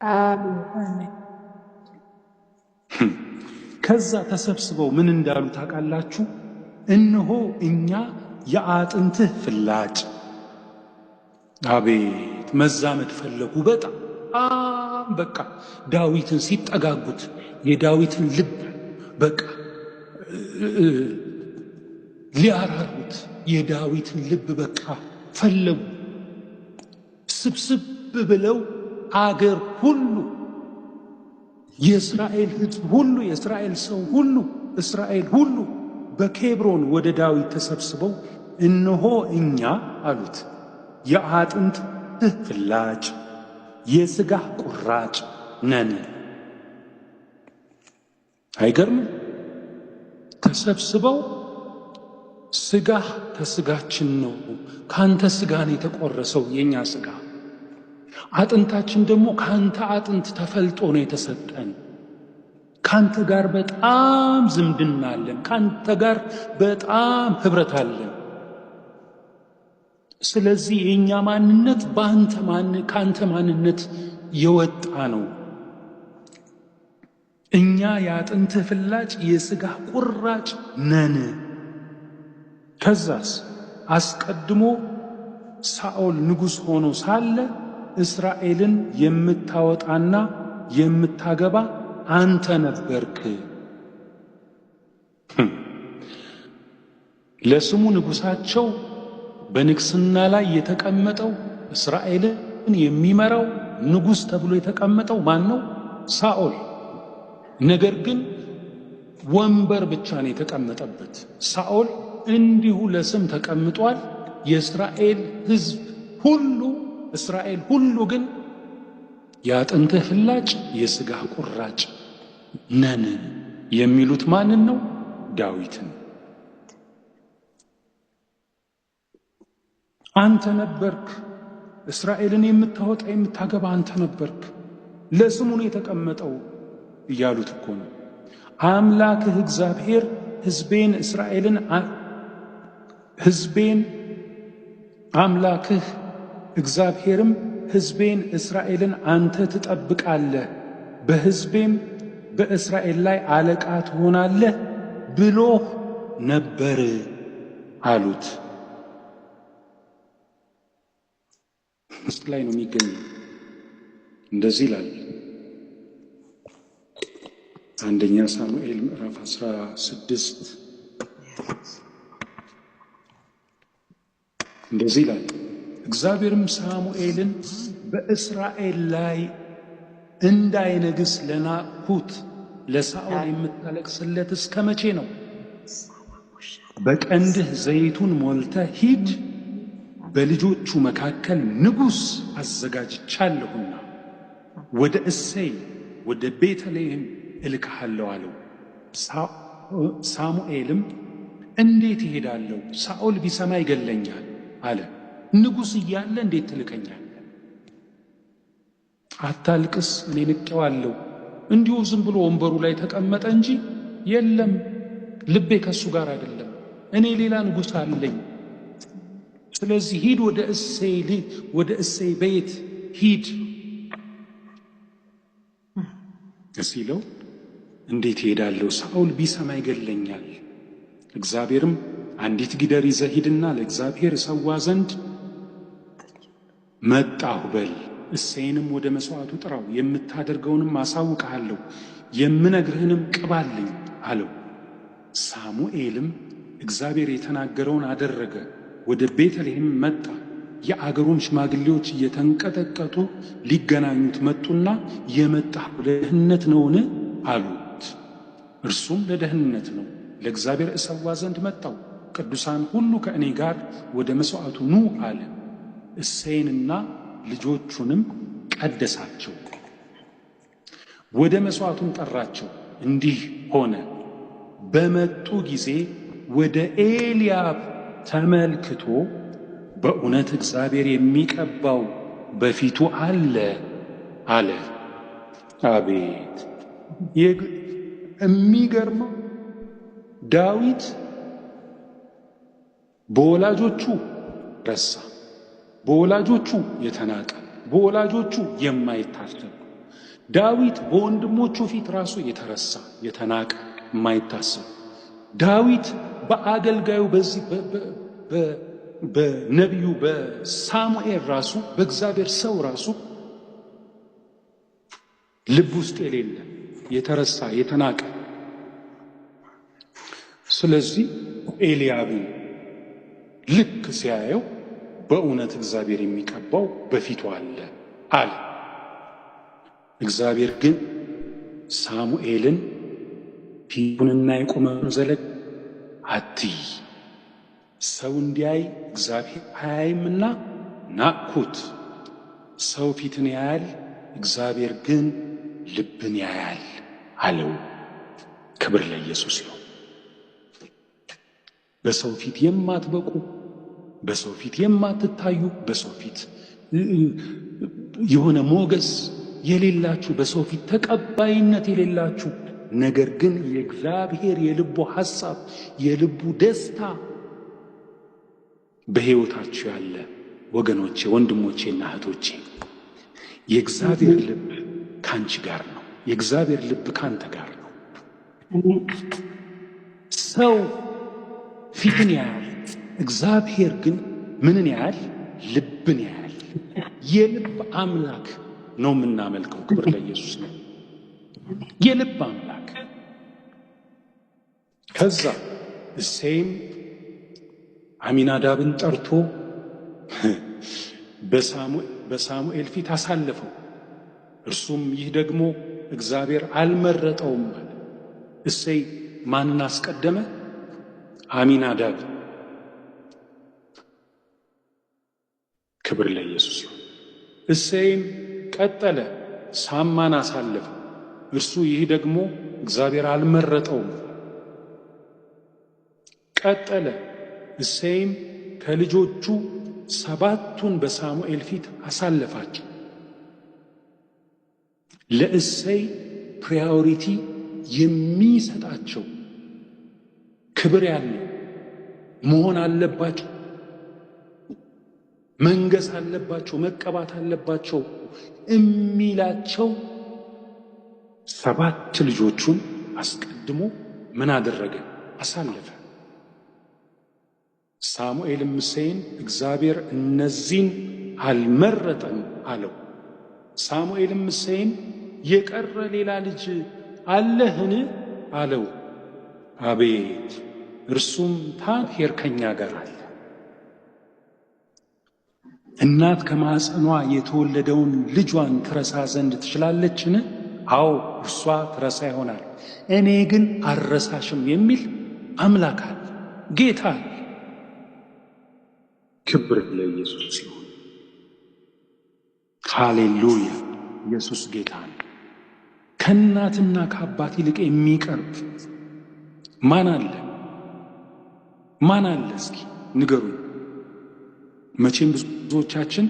አሜን። ከዛ ተሰብስበው ምን እንዳሉ ታውቃላችሁ? እነሆ እኛ የአጥንትህ ፍላጭ። አቤት መዛመድ ፈለጉ በጣም በቃ ዳዊትን ሲጠጋጉት የዳዊትን ልብ በቃ ሊያራሩት የዳዊትን ልብ በቃ ፈለጉ። ስብስብ ብለው አገር ሁሉ የእስራኤል ሕዝብ ሁሉ የእስራኤል ሰው ሁሉ እስራኤል ሁሉ በኬብሮን ወደ ዳዊት ተሰብስበው እነሆ እኛ አሉት የአጥንትህ ፍላጭ የሥጋህ ቁራጭ ነን። አይገርም? ተሰብስበው ሥጋህ ከሥጋችን ነው፣ ካንተ ሥጋ ነው የተቆረሰው የኛ ሥጋ፣ አጥንታችን ደግሞ ካንተ አጥንት ተፈልጦ ነው የተሰጠን። ካንተ ጋር በጣም ዝምድና አለን፣ ካንተ ጋር በጣም ኅብረት አለን። ስለዚህ የኛ ማንነት ካንተ ማንነት የወጣ ነው። እኛ የአጥንትህ ፍላጭ የሥጋህ ቁራጭ ነን። ከዛስ አስቀድሞ ሳኦል ንጉሥ ሆኖ ሳለ እስራኤልን የምታወጣና የምታገባ አንተ ነበርክ። ለስሙ ንጉሣቸው በንግስና ላይ የተቀመጠው እስራኤልን የሚመራው ንጉሥ ተብሎ የተቀመጠው ማን ነው? ሳኦል። ነገር ግን ወንበር ብቻ ነው የተቀመጠበት። ሳኦል እንዲሁ ለስም ተቀምጧል። የእስራኤል ሕዝብ ሁሉ እስራኤል ሁሉ ግን የአጥንትህ ፍላጭ የሥጋህ ቁራጭ ነን የሚሉት ማንን ነው? ዳዊትን። አንተ ነበርክ እስራኤልን የምታወጣ የምታገባ አንተ ነበርክ፣ ለስሙ ነው የተቀመጠው እያሉት እኮ ነው። አምላክህ እግዚአብሔር ሕዝቤን አምላክህ እግዚአብሔርም ሕዝቤን እስራኤልን አንተ ትጠብቃለህ፣ በሕዝቤም በእስራኤል ላይ አለቃ ትሆናለህ ብሎህ ነበር አሉት። ውስጥ ላይ ነው የሚገኘው። እንደዚህ ይላል አንደኛ ሳሙኤል ምዕራፍ 16 እንደዚህ ይላል። እግዚአብሔርም ሳሙኤልን በእስራኤል ላይ እንዳይነግስ ለናቅሁት ለሳኦል የምታለቅስለት እስከ መቼ ነው? በቀንድህ ዘይቱን ሞልተህ ሂድ፣ በልጆቹ መካከል ንጉሥ አዘጋጅቻለሁና ወደ እሴይ ወደ ቤተልሔም እልክሃለሁ አለው። ሳሙኤልም እንዴት እሄዳለሁ? ሳኦል ቢሰማ ይገለኛል አለ። ንጉሥ እያለ እንዴት ትልከኛለህ? አታልቅስ፣ እኔ ንቄዋለሁ። እንዲሁ ዝም ብሎ ወንበሩ ላይ ተቀመጠ እንጂ የለም፣ ልቤ ከሱ ጋር አይደለም። እኔ ሌላ ንጉሥ አለኝ። ስለዚህ ሂድ፣ ወደ እሴይ ቤት ሂድ ሲለው እንዴት እሄዳለሁ? ሳኦል ቢሰማ ይገለኛል። እግዚአብሔርም አንዲት ጊደር ይዘህ ሂድና ለእግዚአብሔር እሰዋ ዘንድ መጣሁ በል፣ እሴይንም ወደ መሥዋዕቱ ጥራው፣ የምታደርገውንም አሳውቅሃለሁ፣ የምነግርህንም ቅባልኝ አለው። ሳሙኤልም እግዚአብሔር የተናገረውን አደረገ። ወደ ቤተልሔም መጣ። የአገሩም ሽማግሌዎች እየተንቀጠቀጡ ሊገናኙት መጡና የመጣህ ለደህንነት ነውን? አሉት። እርሱም ለደህንነት ነው፣ ለእግዚአብሔር እሰዋ ዘንድ መጣው። ቅዱሳን ሁሉ ከእኔ ጋር ወደ መሥዋዕቱ ኑ አለ። እሴይንና ልጆቹንም ቀደሳቸው፣ ወደ መሥዋዕቱም ጠራቸው። እንዲህ ሆነ፣ በመጡ ጊዜ ወደ ኤልያብ ተመልክቶ በእውነት እግዚአብሔር የሚቀባው በፊቱ አለ አለ። አቤት የሚገርመው! ዳዊት በወላጆቹ ረሳ፣ በወላጆቹ የተናቀ፣ በወላጆቹ የማይታሰብ፣ ዳዊት በወንድሞቹ ፊት ራሱ የተረሳ የተናቀ የማይታሰብ ዳዊት በአገልጋዩ በዚህ በነቢዩ በሳሙኤል ራሱ በእግዚአብሔር ሰው ራሱ ልብ ውስጥ የሌለ የተረሳ የተናቀ። ስለዚህ ኤልያብን ልክ ሲያየው በእውነት እግዚአብሔር የሚቀባው በፊቱ አለ አለ። እግዚአብሔር ግን ሳሙኤልን ፊቱንና የቆመውን ዘለግ አትይ፣ ሰው እንዲያይ እግዚአብሔር አያይምና ናቅሁት። ሰው ፊትን ያያል፣ እግዚአብሔር ግን ልብን ያያል አለው። ክብር ለኢየሱስ ይሁን። በሰው ፊት የማትበቁ፣ በሰው ፊት የማትታዩ፣ በሰው ፊት የሆነ ሞገስ የሌላችሁ፣ በሰው ፊት ተቀባይነት የሌላችሁ፣ ነገር ግን የእግዚአብሔር የልቡ ሐሳብ የልቡ ደስታ በሕይወታችሁ ያለ ወገኖቼ፣ ወንድሞቼና እህቶቼ የእግዚአብሔር ልብ ካንቺ ጋር ነው። የእግዚአብሔር ልብ ካንተ ጋር ነው። ሰው ፊትን ያያል፣ እግዚአብሔር ግን ምንን ያያል? ልብን ያያል። የልብ አምላክ ነው የምናመልከው። ክብር ለኢየሱስ ነው። የልብ አምላክ። ከዛ እሴይም አሚናዳብን ጠርቶ በሳሙኤል ፊት አሳለፈው። እርሱም ይህ ደግሞ እግዚአብሔር አልመረጠውም አለ። እሴይ ማንን አስቀደመ? አሚናዳብ። ክብር ለኢየሱስ ይሁን። እሴይም ቀጠለ፣ ሳማን አሳለፈው። እርሱ ይህ ደግሞ እግዚአብሔር አልመረጠውም። ቀጠለ። እሴይም ከልጆቹ 7ቱን በሳሙኤል ፊት አሳለፋቸው። ለእሴይ ፕራዮሪቲ የሚሰጣቸው ክብር ያለው መሆን አለባቸው፣ መንገስ አለባቸው፣ መቀባት አለባቸው የሚላቸው 7 ልጆቹን አስቀድሞ ምን አደረገ? አሳለፈ። ሳሙኤልም እሴይን እግዚአብሔር እነዚህን አልመረጠም አለው። ሳሙኤልም እሴይን የቀረ ሌላ ልጅ አለህን አለው። አቤት፣ እርሱም እግዚአብሔር ከኛ ጋር አለ። እናት ከማኅፀኗ የተወለደውን ልጇን ትረሳ ዘንድ ትችላለችን? አዎ እርሷ ትረሳ ይሆናል፣ እኔ ግን አልረሳሽም የሚል አምላክ አለ፣ ጌታ አለ። ክብር ለኢየሱስ ይሁን። ሃሌሉያ! ኢየሱስ ጌታ ነው። ከእናትና ከአባት ይልቅ የሚቀርብ ማን አለ? ማን አለ? እስኪ ንገሩኝ። መቼም ብዙዎቻችን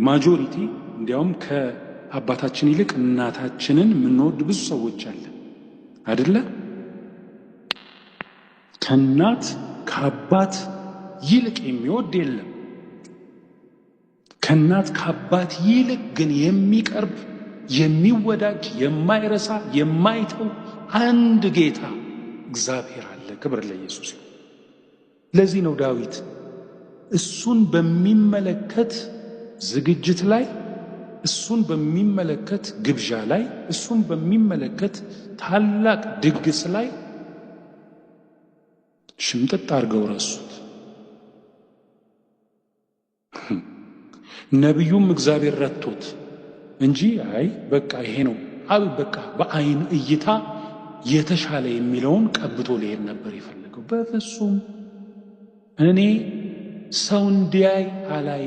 ማጆሪቲ እንዲያውም ከአባታችን ይልቅ እናታችንን የምንወድ ብዙ ሰዎች አለ አይደለ? ከእናት ከአባት ይልቅ የሚወድ የለም። ከእናት ከአባት ይልቅ ግን የሚቀርብ የሚወዳጅ የማይረሳ የማይተው አንድ ጌታ እግዚአብሔር አለ። ክብር ለኢየሱስ ይሁን። ለዚህ ነው ዳዊት እሱን በሚመለከት ዝግጅት ላይ፣ እሱን በሚመለከት ግብዣ ላይ፣ እሱን በሚመለከት ታላቅ ድግስ ላይ ሽምጥጥ አድርገው ረሱት። ነቢዩም እግዚአብሔር ረቶት እንጂ አይ በቃ ይሄ ነው በቃ በአይን እይታ የተሻለ የሚለውን ቀብቶ ሊሄድ ነበር የፈለገው። በፍጹም እኔ ሰው እንዲያይ አላይ